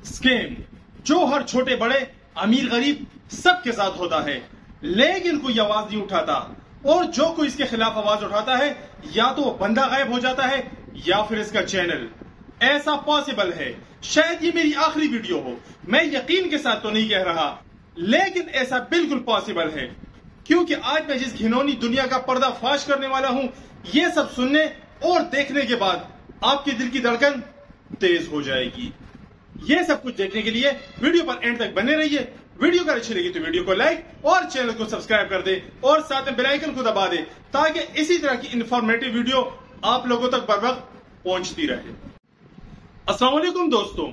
Scam जो हर छोटे बड़े अमीर गरीब सबके साथ होता है, लेकिन कोई आवाज नहीं उठाता, और जो कोई इसके खिलाफ आवाज उठाता है या तो वो बंदा गायब हो जाता है या फिर इसका चैनल। ऐसा पॉसिबल है, शायद ये मेरी आखिरी वीडियो हो, मैं यकीन के साथ तो नहीं कह रहा, लेकिन ऐसा बिल्कुल पॉसिबल है, क्योंकि आज मैं जिस घिनौनी दुनिया का पर्दाफाश करने वाला हूं, ये सब सुनने और देखने के बाद आपके दिल की धड़कन तेज हो जाएगी। ये सब कुछ देखने के लिए वीडियो पर एंड तक बने रहिए। वीडियो अगर अच्छी लगी तो वीडियो को लाइक और चैनल को सब्सक्राइब कर दे और साथ में बेल आइकन को दबा दे, ताकि इसी तरह की इंफॉर्मेटिव वीडियो आप लोगों तक बर वक्त पहुंचती रहे। अस्सलाम वालेकुम दोस्तों,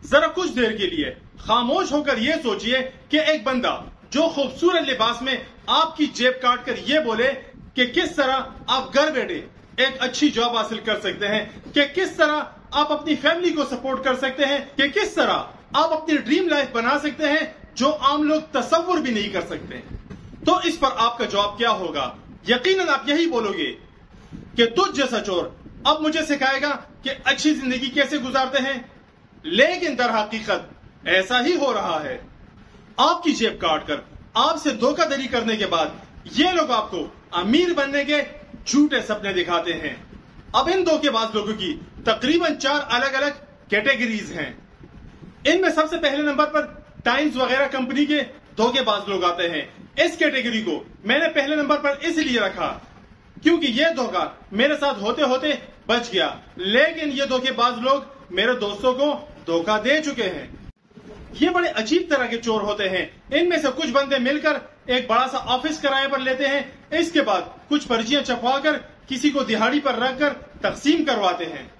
जरा कुछ देर के लिए खामोश होकर ये सोचिए कि एक बंदा जो खूबसूरत लिबास में आपकी जेब काट कर ये बोले कि किस तरह आप घर बैठे एक अच्छी जॉब हासिल कर सकते हैं, कि किस तरह आप अपनी फैमिली को सपोर्ट कर सकते हैं, कि किस तरह आप अपनी ड्रीम लाइफ बना सकते हैं जो आम लोग तसव्वुर भी नहीं कर सकते। तो इस पर आपका जवाब क्या होगा? यकीनन आप यही बोलोगे कि तुझ जैसा चोर अब मुझे सिखाएगा कि अच्छी जिंदगी कैसे गुजारते हैं। लेकिन दर हकीकत ऐसा ही हो रहा है। आपकी जेब काटकर आपसे धोखाधड़ी करने के बाद ये लोग आपको अमीर बनने के झूठे सपने दिखाते हैं। अब इन धोखेबाज लोगों की तकरीबन 4 अलग अलग कैटेगरीज हैं। इनमें सबसे पहले नंबर पर टाइम्स वगैरह कंपनी के धोखेबाज लोग आते हैं। इस कैटेगरी को मैंने पहले नंबर पर इसलिए रखा क्योंकि ये धोखा मेरे साथ होते होते बच गया, लेकिन ये धोखेबाज लोग मेरे दोस्तों को धोखा दे चुके हैं। ये बड़े अजीब तरह के चोर होते हैं। इनमें से कुछ बंदे मिलकर एक बड़ा सा ऑफिस किराए पर लेते हैं, इसके बाद कुछ पर्चियां छपवा कर किसी को दिहाड़ी पर रखकर तकसीम करवाते हैं।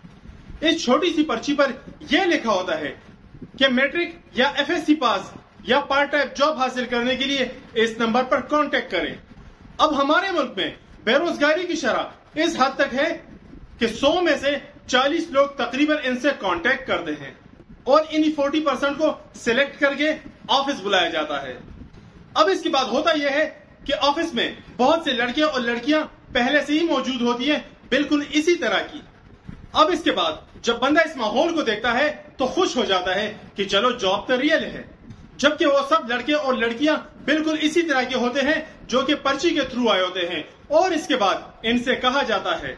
इस छोटी सी पर्ची पर यह लिखा होता है कि मैट्रिक या एफएससी पास या पार्ट टाइम जॉब हासिल करने के लिए इस नंबर पर कांटेक्ट करें। अब हमारे मुल्क में बेरोजगारी की शरह इस हद तक है कि 100 में से 40 लोग तकरीबन इनसे कांटेक्ट करते हैं, और इन्हीं 40% को सिलेक्ट करके ऑफिस बुलाया जाता है। अब इसके बाद होता यह है कि ऑफिस में बहुत से लड़के और लड़कियां पहले से ही मौजूद होती हैं, बिल्कुल इसी तरह की। अब इसके बाद जब बंदा इस माहौल को देखता है तो खुश हो जाता है कि चलो जॉब तो रियल है, जबकि वो सब लड़के और लड़कियां बिल्कुल इसी तरह के होते हैं जो कि पर्ची के थ्रू आए होते हैं। और इसके बाद इनसे कहा जाता है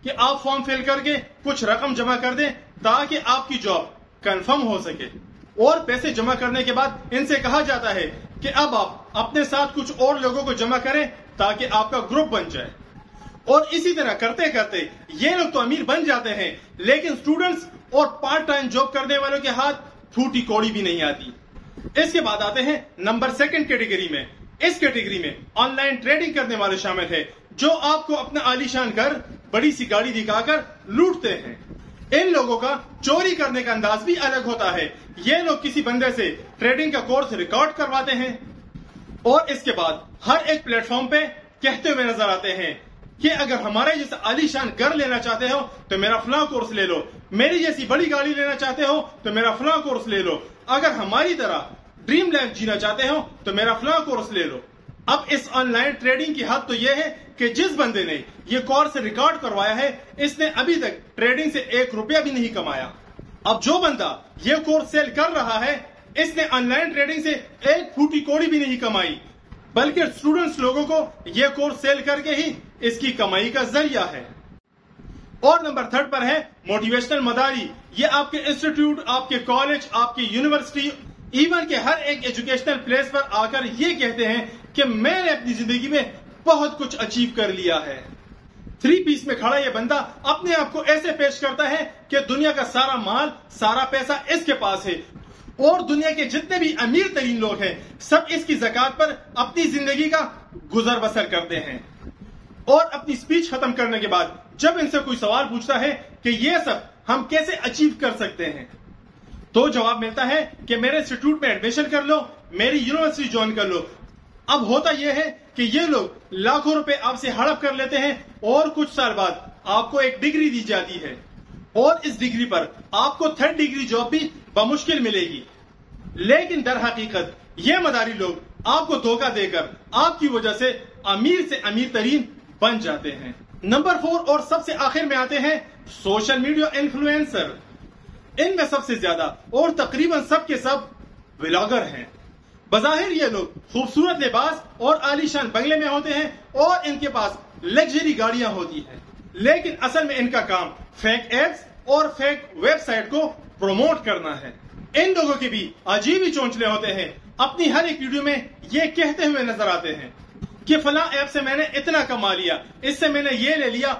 कि आप फॉर्म फिल करके कुछ रकम जमा कर दें ताकि आपकी जॉब कंफर्म हो सके, और पैसे जमा करने के बाद इनसे कहा जाता है कि अब आप अपने साथ कुछ और लोगों को जमा करें ताकि आपका ग्रुप बन जाए। और इसी तरह करते करते ये लोग तो अमीर बन जाते हैं, लेकिन स्टूडेंट्स और पार्ट टाइम जॉब करने वालों के हाथ फूटी कौड़ी भी नहीं आती। इसके बाद आते हैं नंबर 2 कैटेगरी में। इस कैटेगरी में ऑनलाइन ट्रेडिंग करने वाले शामिल है, जो आपको अपना आलीशान घर बड़ी सी गाड़ी दिखाकर लूटते हैं। इन लोगों का चोरी करने का अंदाज भी अलग होता है। ये लोग किसी बंदे से ट्रेडिंग का कोर्स रिकॉर्ड करवाते हैं और इसके बाद हर एक प्लेटफॉर्म पे कहते हुए नजर आते हैं कि अगर हमारे जैसा आलीशान घर लेना चाहते हो तो मेरा फलां कोर्स ले लो, मेरी जैसी बड़ी गाड़ी लेना चाहते हो तो मेरा फलां कोर्स ले लो, अगर हमारी तरह ड्रीम लाइफ जीना चाहते हो तो मेरा फलां कोर्स ले लो। अब इस ऑनलाइन ट्रेडिंग की हद तो यह है कि जिस बंदे ने ये कोर्स रिकॉर्ड करवाया है, इसने अभी तक ट्रेडिंग से 1 रुपया भी नहीं कमाया। अब जो बंदा ये कोर्स सेल कर रहा है, इसने ऑनलाइन ट्रेडिंग से 1 फूटी कौड़ी भी नहीं कमाई, बल्कि स्टूडेंट्स लोगों को ये कोर्स सेल करके ही इसकी कमाई का जरिया है। और नंबर 3 पर है मोटिवेशनल मदारी। ये आपके इंस्टीट्यूट, आपके कॉलेज, आपकी यूनिवर्सिटी, इवन के हर एक एजुकेशनल प्लेस पर आकर ये कहते हैं कि मैंने अपनी जिंदगी में बहुत कुछ अचीव कर लिया है। 3 पीस में खड़ा ये बंदा अपने आप को ऐसे पेश करता है कि दुनिया का सारा माल, सारा पैसा इसके पास है, और दुनिया के जितने भी अमीर तरीन लोग हैं सब इसकी ज़कात पर अपनी जिंदगी का गुजर बसर करते हैं। और अपनी स्पीच खत्म करने के बाद जब इनसे कोई सवाल पूछता है कि ये सब हम कैसे अचीव कर सकते हैं, तो जवाब मिलता है कि मेरे इंस्टीट्यूट में एडमिशन कर लो, मेरी यूनिवर्सिटी ज्वाइन कर लो। अब होता यह है कि ये लोग लाखों रुपए आपसे हड़प कर लेते हैं और कुछ साल बाद आपको एक डिग्री दी जाती है, और इस डिग्री पर आपको 3rd डिग्री जॉब भी बमुश्किल मिलेगी। लेकिन दर हकीकत ये मदारी लोग आपको धोखा देकर आपकी वजह से अमीर तरीन बन जाते हैं। नंबर 4 और सबसे आखिर में आते हैं सोशल मीडिया इन्फ्लुएंसर। ان میں سب سے زیادہ اور تقریباً سب کے سب ولاگر ہیں۔ بظاہر یہ لوگ خوبصورت لباس اور عالیشان بنگلے میں ہوتے ہیں اور ان کے پاس لگژری گاڑیاں ہوتی ہیں، لیکن اصل میں ان کا کام فیک ایپس اور فیک ویب سائٹ کو پروموٹ کرنا ہے۔ ان لوگوں کے بھی عجیب ہی چونچلے ہوتے ہیں، اپنی ہر ایک ویڈیو میں یہ کہتے ہوئے نظر آتے ہیں کہ فلاں ایپ سے میں نے اتنا کما لیا، اس سے میں نے یہ لے لیا،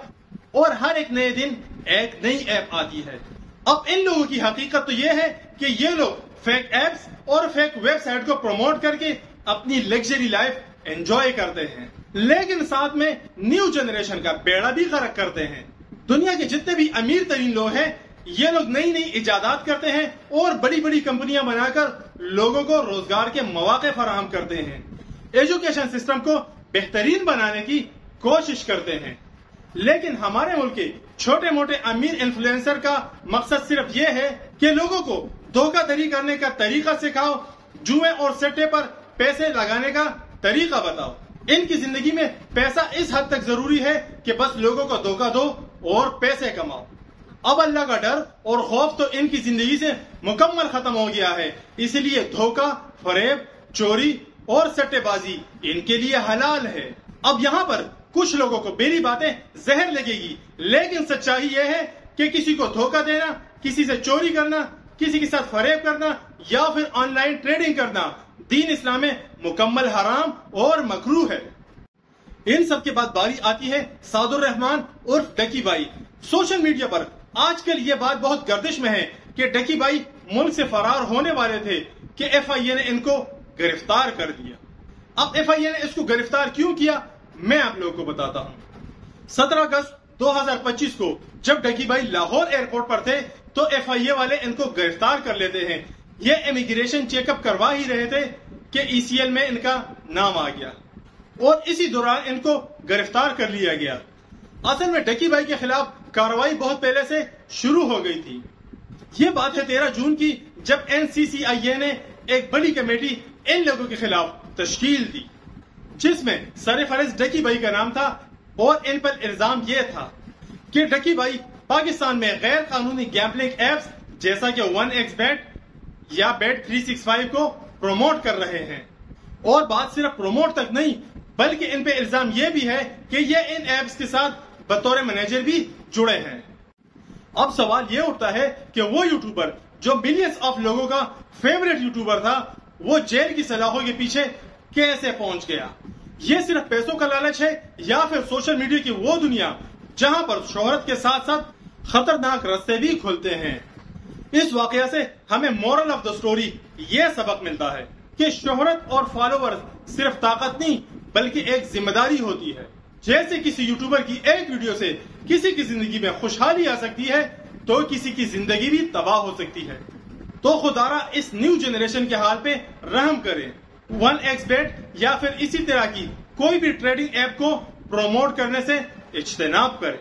اور ہر ایک نئے دن ایک نئی ایپ آتی ہے۔ اب ان لوگوں کی حقیقت تو یہ ہے کہ یہ لوگ فیک ایپس اور فیک ویب سائٹ کو پروموٹ کر کے اپنی لگژری لائف انجوائے کرتے ہیں، لیکن ساتھ میں نیو جنریشن کا بیڑا بھی غرق کرتے ہیں۔ دنیا کے جتنے بھی امیر ترین لوگ ہیں، یہ لوگ نئی نئی ایجادات کرتے ہیں اور بڑی بڑی کمپنیاں بنا کر لوگوں کو روزگار کے مواقع فراہم کرتے ہیں، ایجوکیشن سسٹم کو بہترین بنانے کی کوشش کرتے ہیں۔ لیکن ہمارے ملک کے چھوٹے موٹے امیر انفلوئنسر کا مقصد صرف یہ ہے کہ لوگوں کو دھوکہ دھڑی کرنے کا طریقہ سکھاؤ، جوئے اور سٹے پر پیسے لگانے کا طریقہ بتاؤ۔ ان کی زندگی میں پیسہ اس حد تک ضروری ہے کہ بس لوگوں کو دھوکہ دو اور پیسے کماؤ۔ اب اللہ کا ڈر اور خوف تو ان کی زندگی سے مکمل ختم ہو گیا ہے، اس لیے دھوکہ، فریب، چوری اور سٹے بازی ان کے لیے حلال ہے۔ اب یہاں پر کچھ لوگوں کو میری باتیں زہر لگے گی، لیکن سچائی یہ ہے کہ کسی کو دھوکہ دینا، کسی سے چوری کرنا، کسی کے ساتھ فریب کرنا یا پھر آن لائن ٹریڈنگ کرنا دین اسلام میں مکمل حرام اور مکروہ ہے۔ ان سب کے بعد باری آتی ہے سعد الرحمان عرف ڈکی بھائی۔ سوشل میڈیا پر آج کل یہ بات بہت گردش میں ہے کہ ڈکی بھائی ملک سے فرار ہونے والے تھے کہ ایف آئی اے نے ان کو گرفتار کر دیا۔ اب ایف آئی اے نے اس کو گرفتار کیوں کیا، میں آپ لوگوں کو بتاتا ہوں۔ 17 اگست 2025 کو جب ڈکی بھائی لاہور ایئرپورٹ پر تھے تو ایف آئی اے والے ان کو گرفتار کر لیتے ہیں۔ یہ امیگریشن چیک اپ کروا ہی رہے تھے کہ ای سی ایل میں ان کا نام آ گیا اور اسی دوران ان کو گرفتار کر لیا گیا۔ اصل میں ڈکی بھائی کے خلاف کارروائی بہت پہلے سے شروع ہو گئی تھی۔ یہ بات ہے 13 جون کی، جب این سی سی آئی اے نے ایک بڑی کمیٹی ان لوگوں کے خلاف تشکیل دی، جس میں سرفرست ڈکی بھائی کا نام تھا، اور ان پر الزام یہ تھا کہ ڈکی بھائی پاکستان میں غیر قانونی گیمبلنگ ایپس جیسا کہ 1xBet یا Bet365 کو پروموٹ کر رہے ہیں۔ اور بات صرف پروموٹ تک نہیں، بلکہ ان پہ الزام یہ بھی ہے کہ یہ ان ایپس کے ساتھ بطور مینیجر بھی جڑے ہیں۔ اب سوال یہ اٹھتا ہے کہ وہ یوٹیوبر جو ملینز آف لوگوں کا فیوریٹ یوٹیوبر تھا، وہ جیل کی سلاخوں کے پیچھے کیسے پہنچ گیا؟ یہ صرف پیسوں کا لالچ ہے یا پھر سوشل میڈیا کی وہ دنیا جہاں پر شہرت کے ساتھ ساتھ خطرناک رستے بھی کھلتے ہیں؟ اس واقعہ سے ہمیں مورل آف دا سٹوری یہ سبق ملتا ہے کہ شہرت اور فالوورز صرف طاقت نہیں بلکہ ایک ذمہ داری ہوتی ہے۔ جیسے کسی یوٹیوبر کی ایک ویڈیو سے کسی کی زندگی میں خوشحالی آ سکتی ہے تو کسی کی زندگی بھی تباہ ہو سکتی ہے۔ تو خدارا اس نیو جنریشن کے حال پہ رحم کریں، 1xBet یا پھر اسی طرح کی کوئی بھی ٹریڈنگ ایپ کو پروموٹ کرنے سے اجتناب کریں۔